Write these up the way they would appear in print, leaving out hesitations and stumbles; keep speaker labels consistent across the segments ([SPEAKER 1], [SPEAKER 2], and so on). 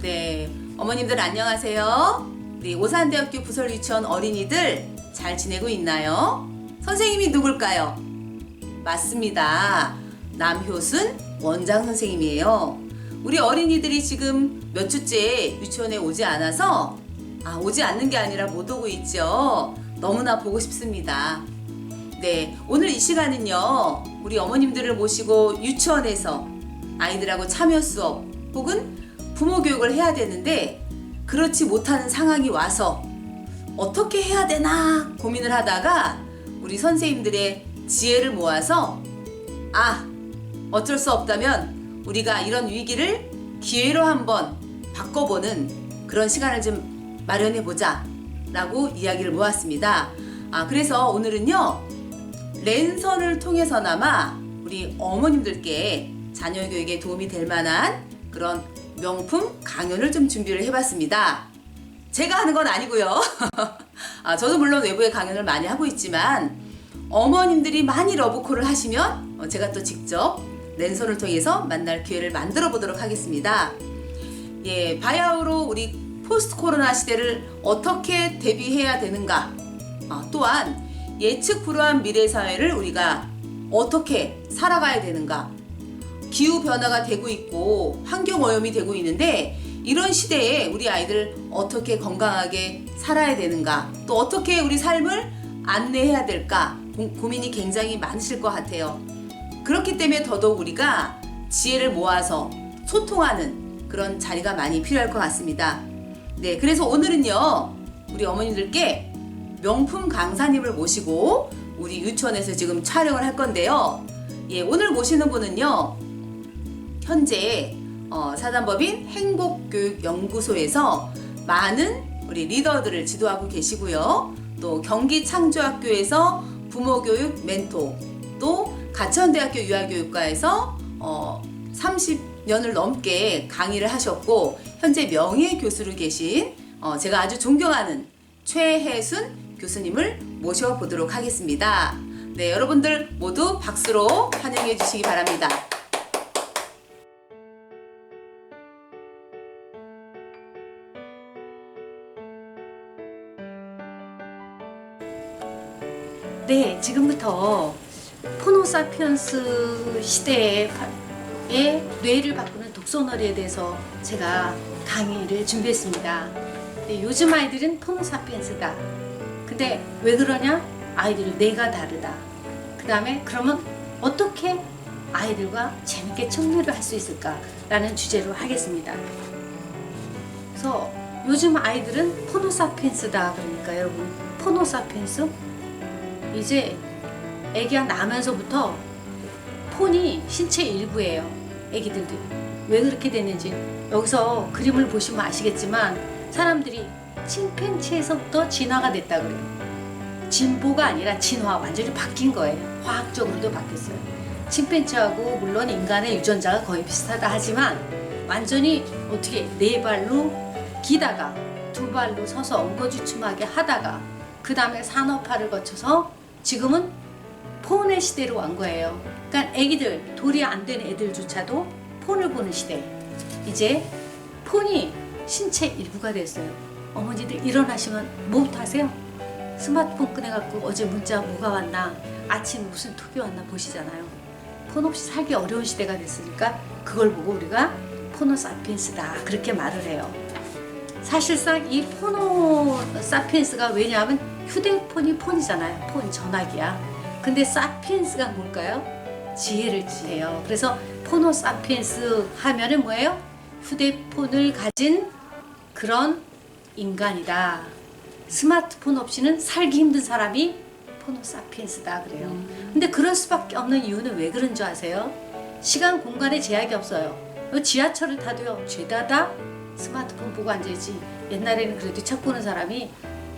[SPEAKER 1] 네, 어머님들 안녕하세요. 우리 오산대학교 부설유치원 어린이들 잘 지내고 있나요? 선생님이 누굴까요? 맞습니다. 남효순 원장 선생님이에요. 우리 어린이들이 지금 몇 주째 유치원에 오지 않아서 오지 않는 게 아니라 못 오고 있죠. 너무나 보고 싶습니다. 네, 오늘 이 시간은요, 우리 어머님들을 모시고 유치원에서 아이들하고 참여 수업 혹은 부모 교육을 해야 되는데 그렇지 못하는 상황이 와서 어떻게 해야 되나 고민을 하다가 우리 선생님들의 지혜를 모아서 어쩔 수 없다면 우리가 이런 위기를 기회로 한번 바꿔보는 그런 시간을 좀 마련해보자 라고 이야기를 모았습니다. 그래서 오늘은요, 랜선을 통해서나마 우리 어머님들께 자녀 교육에 도움이 될 만한 그런 명품 강연을 좀 준비를 해봤습니다. 제가 하는 건 아니고요. 저도 물론 외부에 강연을 많이 하고 있지만 어머님들이 많이 러브콜을 하시면 제가 또 직접 랜선을 통해서 만날 기회를 만들어 보도록 하겠습니다. 예, 바야흐로 우리 포스트 코로나 시대를 어떻게 대비해야 되는가, 또한 예측 불허한 미래 사회를 우리가 어떻게 살아가야 되는가, 기후 변화가 되고 있고 환경 오염이 되고 있는데 이런 시대에 우리 아이들 어떻게 건강하게 살아야 되는가, 또 어떻게 우리 삶을 안내해야 될까 고민이 굉장히 많으실 것 같아요. 그렇기 때문에 더더욱 우리가 지혜를 모아서 소통하는 그런 자리가 많이 필요할 것 같습니다. 네, 그래서 오늘은요, 우리 어머님들께 명품 강사님을 모시고 우리 유치원에서 지금 촬영을 할 건데요. 예, 오늘 모시는 분은요, 현재 사단법인 행복교육연구소에서 많은 우리 리더들을 지도하고 계시고요. 또 경기창조학교에서 부모교육 멘토, 또 가천대학교 유아교육과에서 30년을 넘게 강의를 하셨고 현재 명예교수로 계신 제가 아주 존경하는 최혜순 교수님을 모셔보도록 하겠습니다. 네, 여러분들 모두 박수로 환영해 주시기 바랍니다.
[SPEAKER 2] 네, 지금부터 호모사피언스 시대의 뇌를 바꾸는 독서놀이에 대해서 제가 강의를 준비했습니다. 네, 요즘 아이들은 호모사피언스다. 근데 왜 그러냐? 아이들 뇌가 다르다. 그 다음에 그러면 어떻게 아이들과 재밌게 청소를 할 수 있을까라는 주제로 하겠습니다. 그래서 요즘 아이들은 호모사피언스다. 그러니까 여러분, 호모사피언스? 이제 애기가 나면서부터 폰이 신체 일부예요. 애기들도. 왜 그렇게 됐는지 여기서 그림을 보시면 아시겠지만 사람들이 침팬지에서부터 진화가 됐다 그래요. 진보가 아니라 진화, 완전히 바뀐 거예요. 화학적으로도 바뀌었어요. 침팬지하고 물론 인간의 유전자가 거의 비슷하다 하지만 완전히 어떻게 네 발로 기다가 두 발로 서서 엉거주춤하게 하다가 그 다음에 산업화를 거쳐서 지금은 폰의 시대로 간 거예요. 그러니까 애기들, 돌이 안 된 애들조차도 폰을 보는 시대. 이제 폰이 신체 일부가 됐어요. 어머니들 일어나시면 뭐부터 하세요? 스마트폰 꺼내갖고 어제 문자 뭐가 왔나, 아침 무슨 톡이 왔나 보시잖아요. 폰 없이 살기 어려운 시대가 됐으니까 그걸 보고 우리가 포노사피엔스다 그렇게 말을 해요. 사실상 이 포노사피엔스가 왜냐하면 휴대폰이 폰이잖아요. 폰, 전화기야. 근데 사피엔스가 뭘까요? 지혜를 지해요. 그래서 포노사피엔스 하면은 뭐예요? 휴대폰을 가진 그런 인간이다. 스마트폰 없이는 살기 힘든 사람이 포노사피엔스다 그래요. 근데 그럴 수밖에 없는 이유는 왜 그런 줄 아세요? 시간, 공간에 제약이 없어요. 지하철을 타도요, 죄다다 스마트폰 보고 앉아있지. 옛날에는 그래도 책 보는 사람이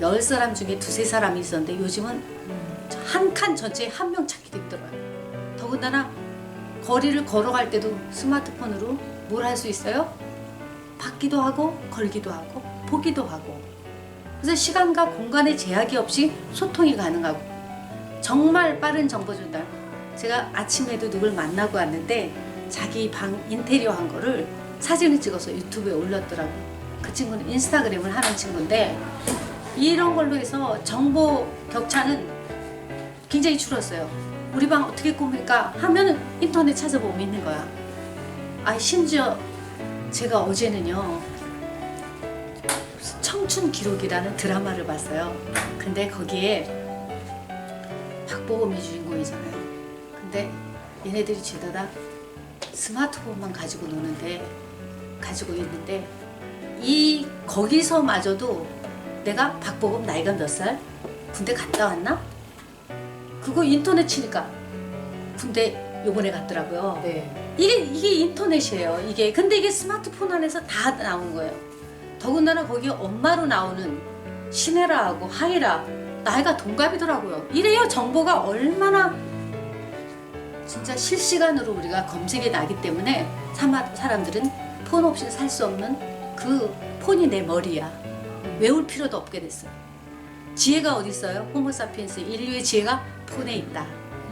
[SPEAKER 2] 10사람 중에 2~3사람이 있었는데 요즘은 한 칸 전체에 한 명 찾기도 힘들어요. 더군다나 거리를 걸어갈 때도 스마트폰으로 뭘 할 수 있어요? 받기도 하고 걸기도 하고 보기도 하고. 그래서 시간과 공간의 제약이 없이 소통이 가능하고 정말 빠른 정보 전달. 제가 아침에도 누굴 만나고 왔는데 자기 방 인테리어 한 거를 사진을 찍어서 유튜브에 올렸더라고요. 그 친구는 인스타그램을 하는 친구인데 이런 걸로 해서 정보 격차는 굉장히 줄었어요. 우리 방 어떻게 꾸밀까 하면 인터넷 찾아보면 있는 거야. 아, 심지어 제가 어제는요 청춘 기록이라는 드라마를 봤어요. 근데 거기에 박보검이 주인공이잖아요. 근데 얘네들이 죄다 다 스마트폰만 가지고 있는데 이 거기서마저도 내가 박보검 나이가 몇 살? 군대 갔다 왔나? 그거 인터넷 치니까 군대 요번에 갔더라고요.
[SPEAKER 1] 네.
[SPEAKER 2] 이게 인터넷이에요. 근데 이게 스마트폰 안에서 다 나온 거예요. 더군다나 거기 엄마로 나오는 신혜라하고 하이라 나이가 동갑이더라고요. 이래요. 정보가 얼마나 진짜 실시간으로 우리가 검색이 나기 때문에 사람들은 폰 없이 살 수 없는 그 폰이 내 머리야. 외울 필요도 없게 됐어요. 지혜가 어디 있어요? 호모사피엔스 인류의 지혜가 폰에 있다.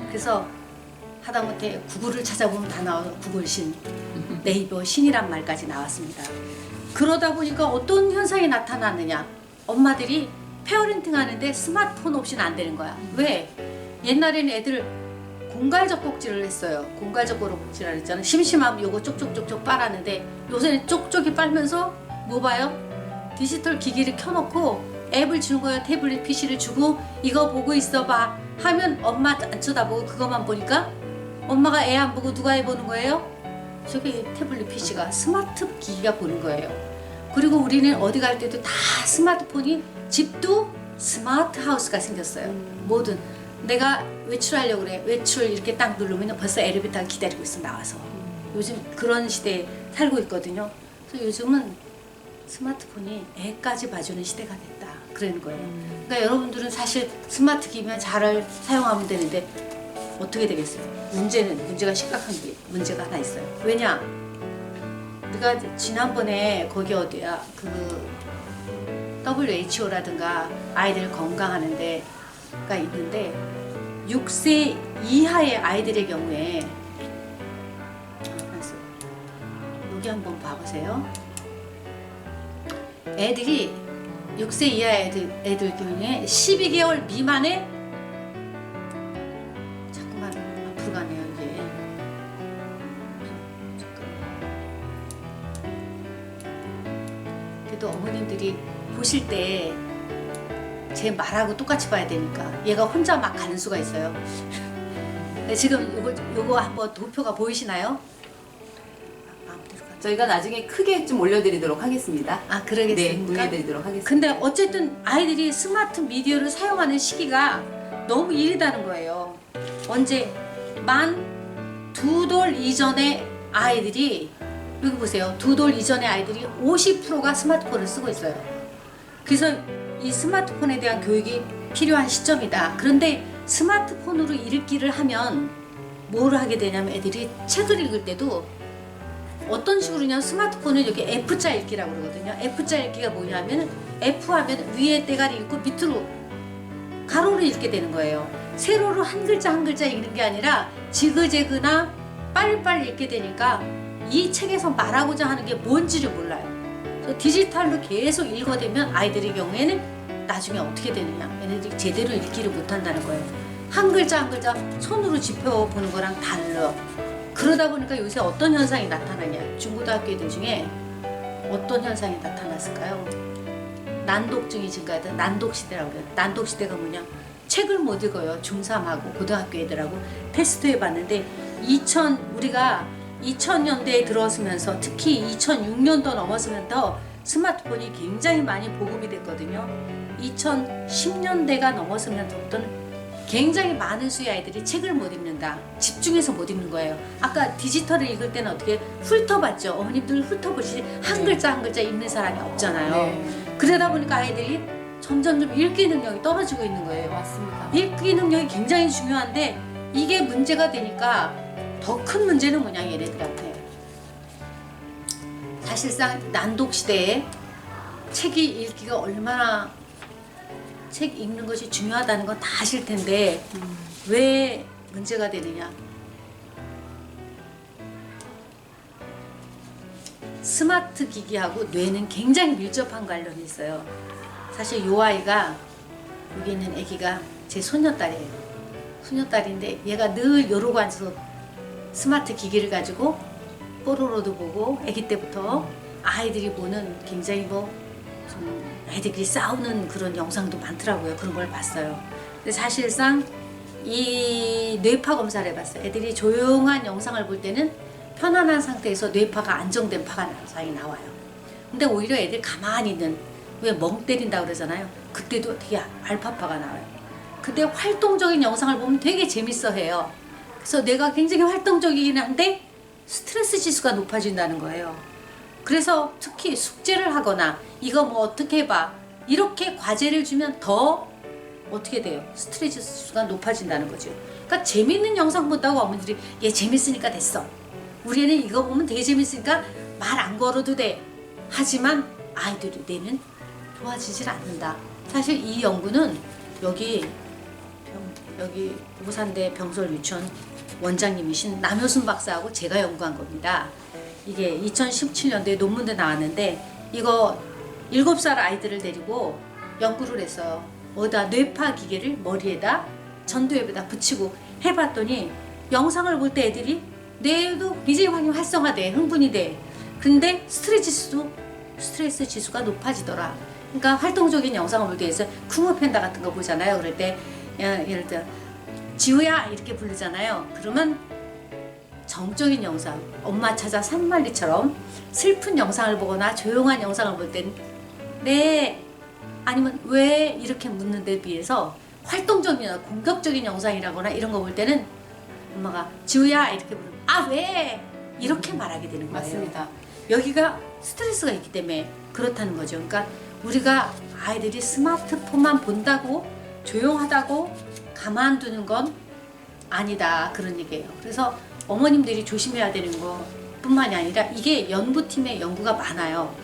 [SPEAKER 2] 그래서 하다못해 구글을 찾아보면 다 나와요. 구글신, 네이버 신이란 말까지 나왔습니다. 그러다 보니까 어떤 현상이 나타나느냐. 엄마들이 페어렌팅 하는데 스마트폰 없이는 안 되는 거야. 왜? 옛날에는 애들 공갈적 꼭지를 했어요. 공갈적 꼭지라 했잖아. 심심하면 요거 쪽쪽쪽쪽 빨았는데 요새는 쪽쪽이 빨면서 뭐 봐요? 디지털 기기를 켜놓고 앱을 주는 거예요. 태블릿 PC를 주고 이거 보고 있어봐 하면 엄마 안 쳐다보고 그것만 보니까 엄마가 애 안 보고 누가 애 보는 거예요? 저기 태블릿 PC가 스마트 기기가 보는 거예요. 그리고 우리는 어디 갈 때도 다 스마트폰이 집도 스마트 하우스가 생겼어요. 뭐든 내가 외출하려고 그래. 외출 이렇게 딱 누르면 벌써 엘리베이터가 기다리고 있어 나와서. 요즘 그런 시대에 살고 있거든요. 그래서 요즘은 스마트폰이 애까지 봐주는 시대가 됐다. 그러는 거예요. 그러니까 여러분들은 사실 스마트 기기만 잘 사용하면 되는데 어떻게 되겠어요? 문제가 심각한 문제가 하나 있어요. 왜냐? 우리가 지난번에 거기 어디야? 그 WHO라든가 아이들 건강하는 데가 있는데 6세 이하의 아이들의 경우에 여기 한번 봐보세요. 애들이 6세 이하 애들 경우에 12개월 미만의 자꾸만 앞으로 가네요 이게. 그래도 어머님들이 보실 때 제 말하고 똑같이 봐야 되니까 얘가 혼자 막 가는 수가 있어요. 지금 요거 한번 도표가 보이시나요?
[SPEAKER 1] 저희가 나중에 크게 좀 올려드리도록 하겠습니다.
[SPEAKER 2] 아, 그러겠습니까?
[SPEAKER 1] 네, 올려드리도록 하겠습니다.
[SPEAKER 2] 근데 어쨌든 아이들이 스마트 미디어를 사용하는 시기가 너무 이르다는 거예요. 언제? 만 2돌 이전의 아이들이 여기 보세요. 2돌 이전의 아이들이 50%가 스마트폰을 쓰고 있어요. 그래서 이 스마트폰에 대한 교육이 필요한 시점이다. 그런데 스마트폰으로 읽기를 하면 뭘 하게 되냐면 애들이 책을 읽을 때도 어떤 식으로냐 스마트폰은 여기 F자 읽기라고 그러거든요. F자 읽기가 뭐냐면 F 하면 위에 대가리 읽고 밑으로 가로로 읽게 되는 거예요. 세로로 한 글자 한 글자 읽는 게 아니라 지그재그나 빨리빨리 읽게 되니까 이 책에서 말하고자 하는 게 뭔지를 몰라요. 그래서 디지털로 계속 읽어대면 아이들의 경우에는 나중에 어떻게 되느냐. 얘네들이 제대로 읽기를 못한다는 거예요. 한 글자 한 글자 손으로 짚어보는 거랑 달라. 그러다 보니까 요새 어떤 현상이 나타나냐. 중고등학교 애들 중에 어떤 현상이 나타났을까요? 난독증이 증가하던 난독시대라고 해요. 난독시대가 뭐냐. 책을 못 읽어요. 중3하고 고등학교 애들하고 테스트 해봤는데 우리가 2000년대에 들어서면서 특히 2006년도 넘어서면서 스마트폰이 굉장히 많이 보급이 됐거든요. 2010년대가 넘어서면서부터는 굉장히 많은 수의 아이들이 책을 못 읽는다. 집중해서 못 읽는 거예요. 아까 디지털을 읽을 때는 어떻게 훑어봤죠. 어머님들 훑어보시지 한 글자 한 글자 읽는 사람이 없잖아요.
[SPEAKER 1] 네.
[SPEAKER 2] 그러다 보니까 아이들이 점점 읽기 능력이 떨어지고 있는 거예요.
[SPEAKER 1] 맞습니다.
[SPEAKER 2] 읽기 능력이 굉장히 중요한데 이게 문제가 되니까 더 큰 문제는 뭐냐 얘네들한테. 사실상 난독 시대에 책이 읽기가 얼마나 책 읽는 것이 중요하다는 건 다 아실 텐데 왜 문제가 되느냐. 스마트 기기하고 뇌는 굉장히 밀접한 관련이 있어요. 사실 이 아이가, 여기 있는 아기가 제 손녀딸이에요. 손녀딸인데 얘가 늘 이러고 앉아서 스마트 기기를 가지고 뽀로로도 보고, 아기 때부터 아이들이 보는 굉장히 좀 애들끼리 싸우는 그런 영상도 많더라고요. 그런 걸 봤어요. 근데 사실상 이 뇌파 검사를 해봤어요. 애들이 조용한 영상을 볼 때는 편안한 상태에서 뇌파가 안정된 파장이 나와요. 근데 오히려 애들 가만히 있는, 왜 멍 때린다고 그러잖아요. 그때도 되게 알파파가 나와요. 근데 활동적인 영상을 보면 되게 재밌어 해요. 그래서 뇌가 굉장히 활동적이긴 한데 스트레스 지수가 높아진다는 거예요. 그래서 특히 숙제를 하거나 이거 뭐 어떻게 해봐, 이렇게 과제를 주면 더 어떻게 돼요? 스트레스 지수가 높아진다는 거죠. 그러니까 재밌는 영상 본다고 어머니들이 얘 재밌으니까 됐어, 우리 애는 이거 보면 되게 재밌으니까 말 안 걸어도 돼, 하지만 아이들의 뇌는 좋아지질 않는다. 사실 이 연구는 여기 오산대 병설유치원 원장님이신 남효순 박사하고 제가 연구한 겁니다. 이게 2017년도에 논문도 나왔는데, 이거 7살 아이들을 데리고 연구를 했어요. 어디다 뇌파 기계를 머리에다 전두엽에다 붙이고 해봤더니 영상을 볼 때 애들이 뇌도 굉장히 활성화돼, 흥분이 돼. 근데 스트레스 지수가 높아지더라. 그러니까 활동적인 영상을 볼 때 있어 쿵어팬다 같은 거 보잖아요. 그럴 때 예를 들어 지우야 이렇게 부르잖아요. 그러면 정적인 영상, 엄마 찾아 산말리처럼 슬픈 영상을 보거나 조용한 영상을 볼 땐 네, 아니면 왜 이렇게 묻는 데 비해서 활동적이나 공격적인 영상이라거나 이런 거 볼 때는 엄마가 지우야 이렇게 부르면 아 왜? 이렇게 말하게 되는 거예요.
[SPEAKER 1] 맞습니다.
[SPEAKER 2] 여기가 스트레스가 있기 때문에 그렇다는 거죠. 그러니까 우리가 아이들이 스마트폰만 본다고 조용하다고 가만두는 건 아니다, 그런 얘기예요. 그래서 어머님들이 조심해야 되는 거 뿐만이 아니라 이게 연구팀의 연구가 많아요.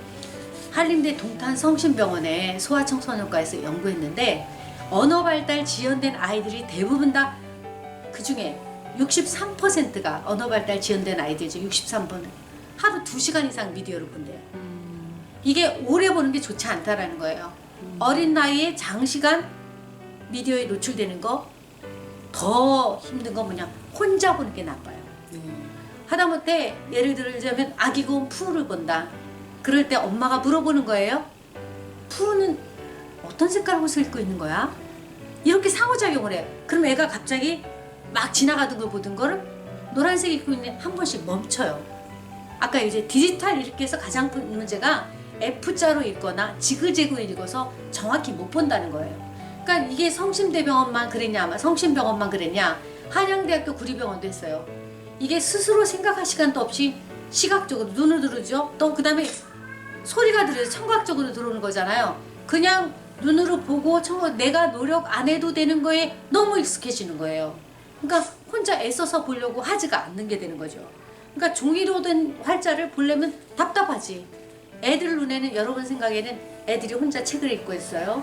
[SPEAKER 2] 한림대 동탄성심병원의 소아청소년과에서 연구했는데 언어 발달 지연된 아이들이 대부분 다 그 중에 63%가 언어 발달 지연된 아이들이죠. 63%. 하루 2시간 이상 비디오를 본대요. 이게 오래 보는 게 좋지 않다라는 거예요. 어린 나이에 장시간 미디어에 노출되는 거, 더 힘든 건 뭐냐, 혼자 보는 게 나빠요. 하다못해 예를 들자면 아기 고음 푸를 본다. 그럴 때 엄마가 물어보는 거예요. 푸는 어떤 색깔 옷을 입고 있는 거야? 이렇게 상호작용을 해요. 그럼 애가 갑자기 막 지나가던 걸 보던 거를 노란색 입고 있는 한 번씩 멈춰요. 아까 이제 디지털 이렇게 해서 가장 큰 문제가 F자로 읽거나 지그재그 읽어서 정확히 못 본다는 거예요. 그러니까 이게 성심대병원만 그랬냐, 아마 성심병원만 그랬냐, 한양대학교 구리병원도 했어요. 이게 스스로 생각할 시간도 없이 시각적으로 눈으로 들으죠. 또 그 다음에 소리가 들려서 청각적으로 들어오는 거잖아요. 그냥 눈으로 보고 내가 노력 안 해도 되는 거에 너무 익숙해지는 거예요. 그러니까 혼자 애써서 보려고 하지가 않는 게 되는 거죠. 그러니까 종이로 된 활자를 보려면 답답하지. 애들 눈에는, 여러분 생각에는 애들이 혼자 책을 읽고 있어요.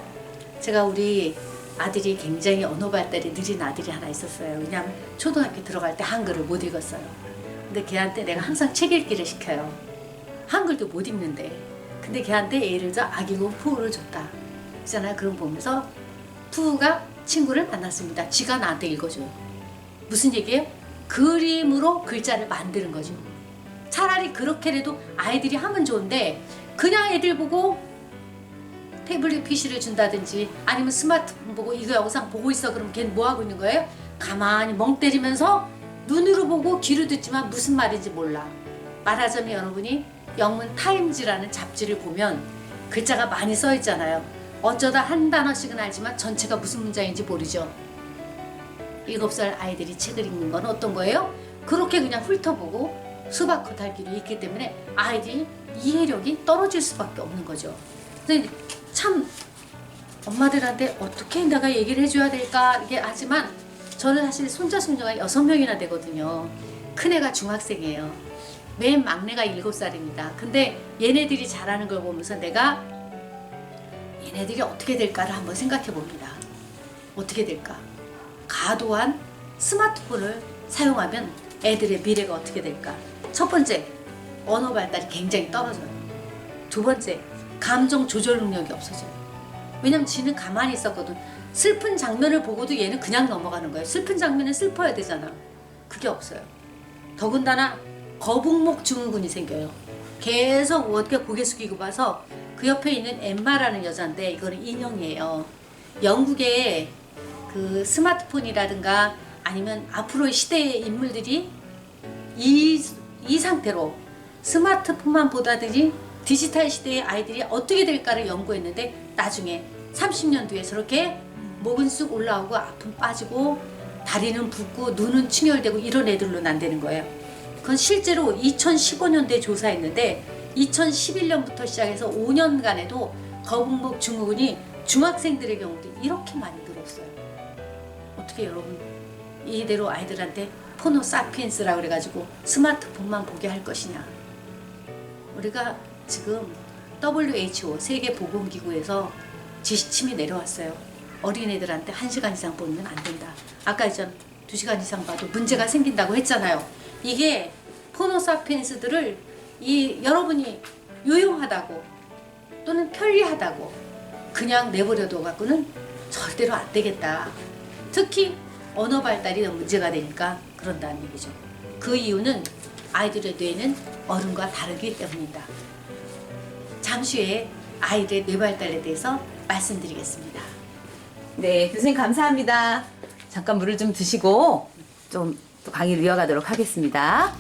[SPEAKER 2] 제가 우리 아들이 굉장히 언어 발달이 느린 아들이 하나 있었어요. 왜냐하면 초등학교 들어갈 때 한글을 못 읽었어요. 근데 걔한테 내가 항상 책 읽기를 시켜요. 한글도 못 읽는데. 근데 걔한테 예를 들어 아기고 푸우를 줬다. 있잖아요. 그럼 보면서 푸우가 친구를 만났습니다. 지가 나한테 읽어줘요. 무슨 얘기예요? 그림으로 글자를 만드는 거죠. 차라리 그렇게라도 아이들이 하면 좋은데 그냥 애들 보고 태블릿 PC를 준다든지 아니면 스마트폰 보고 이거 영상 보고 있어, 그럼 걔는 뭐 하고 있는 거예요? 가만히 멍 때리면서 눈으로 보고 귀로 듣지만 무슨 말인지 몰라. 말하자면 여러분이 영문 타임즈라는 잡지를 보면 글자가 많이 써 있잖아요. 어쩌다 한 단어씩은 알지만 전체가 무슨 문장인지 모르죠. 7살 아이들이 책을 읽는 건 어떤 거예요? 그렇게 그냥 훑어보고 수박 겉핥기로 읽기 때문에 아이들이 이해력이 떨어질 수밖에 없는 거죠. 근데 참 엄마들한테 어떻게 내가 얘기를 해줘야 될까 이게 하지만 저는 사실 손자 손녀가 6명이나 되거든요. 큰애가 중학생이에요. 맨 막내가 7살입니다. 근데 얘네들이 잘하는 걸 보면서 내가 얘네들이 어떻게 될까를 한번 생각해 봅니다. 어떻게 될까? 과도한 스마트폰을 사용하면 애들의 미래가 어떻게 될까? 첫 번째, 언어 발달이 굉장히 떨어져요. 두 번째, 감정 조절 능력이 없어져요. 왜냐면 지는 가만히 있었거든. 슬픈 장면을 보고도 얘는 그냥 넘어가는 거예요. 슬픈 장면은 슬퍼야 되잖아. 그게 없어요. 더군다나 거북목 증후군이 생겨요. 계속 어떻게 고개 숙이고 봐서 그 옆에 있는 엠마라는 여자인데 이거는 인형이에요. 영국의 그 스마트폰이라든가 아니면 앞으로의 시대의 인물들이 이 상태로 스마트폰만 보다더니 디지털 시대의 아이들이 어떻게 될까를 연구했는데 나중에 30년 뒤에 저렇게 목은 쑥 올라오고 아픔 빠지고 다리는 붓고 눈은 충혈되고 이런 애들로 난다는 거예요. 그건 실제로 2015년도에 조사했는데 2011년부터 시작해서 5년간에도 거북목 증후군이 중학생들의 경우도 이렇게 많이 늘었어요. 어떻게 여러분 이대로 아이들한테 포노 사피엔스라고 그래가지고 스마트폰만 보게 할 것이냐. 우리가 지금 WHO 세계보건기구에서 지침이 내려왔어요. 어린애들한테 1시간 이상 보면 안 된다. 아까 전 2시간 이상 봐도 문제가 생긴다고 했잖아요. 이게 포노 사피엔스들을 여러분이 유용하다고 또는 편리하다고 그냥 내버려둬 갖고는 절대로 안 되겠다. 특히 언어 발달이 문제가 되니까 그런다는 얘기죠. 그 이유는 아이들의 뇌는 어른과 다르기 때문이다. 잠시 후에 아이들의 뇌 발달에 대해서 말씀드리겠습니다.
[SPEAKER 1] 네, 교수님 감사합니다. 잠깐 물을 좀 드시고 좀 또 강의를 이어가도록 하겠습니다.